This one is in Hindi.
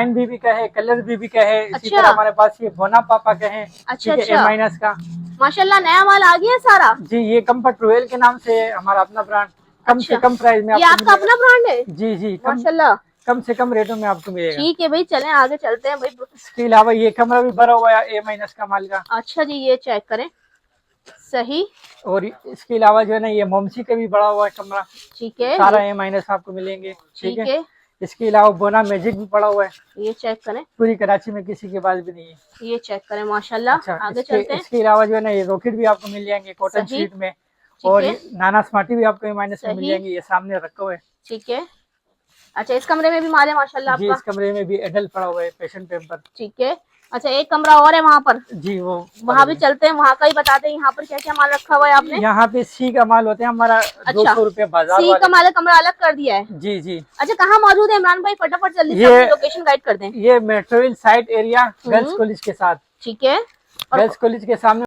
बीबी का है, कलर बीबी का है, इसी अच्छा। तरह हमारे पास ये बोना पापा का है। अच्छा ठीक है, अच्छा, A- का। माशाल्लाह नया माल आ गया सारा। जी, ये कम्फर्ट रॉयल के नाम से है हमारा अपना ब्रांड। कम से अच्छा, कम प्राइस में ये आपको आपका मिलेगा। अपना ब्रांड है। जी जी, कम से कम रेटों में आपको मिलेगा। ठीक है भाई, चलें आगे चलते हैं भाई। इसके अलावा ये कमरा भी भरा हुआ है A- का माल का। अच्छा जी, ये चेक करें, सही। और इसके अलावा जो है ना, ये मोमसी का भी बड़ा हुआ है कमरा। ठीक है, सारा ये A- आपको मिलेंगे। ठीक ठीक है। है, इसके अलावा बोना मैजिक भी पड़ा हुआ है। ये चेक करें, पूरी कराची में किसी के पास भी नहीं है। ये चेक करें, माशाल्लाह। अच्छा, आगे इसके चलते हैं। इसके अलावा जो है ना, ये रॉकेट भी आपको मिल जाएंगे कॉटन सही। शीट में। ठीक और है, ये नाना स्मार्टी भी आपको A- में मिल सही। जाएंगे, ये सामने रखा हुआ है। ठीक है। अच्छा, इस कमरे में भी माल है माशाल्लाह जी, आपका। इस कमरे में भी एडल्ट पड़ा हुआ है, पेशेंट पेपर। ठीक है। अच्छा, एक कमरा और है वहाँ पर, जी, वो वहाँ भी चलते हैं, वहाँ का ही बताते हैं। यहाँ पर क्या क्या माल रखा हुआ है आपने? यहाँ पे सी का माल होता है हमारा। अच्छा, 200 रुपये बाजार सी का वाले। माल का कमरा अलग कर दिया है। जी जी। अच्छा, कहाँ मौजूद है इमरान भाई? फटाफट जल्दी से ये अपनी लोकेशन गाइड कर दें। ये Metroville site area girls college के साथ। ठीक है। और गर्ल्स कॉलेज के सामने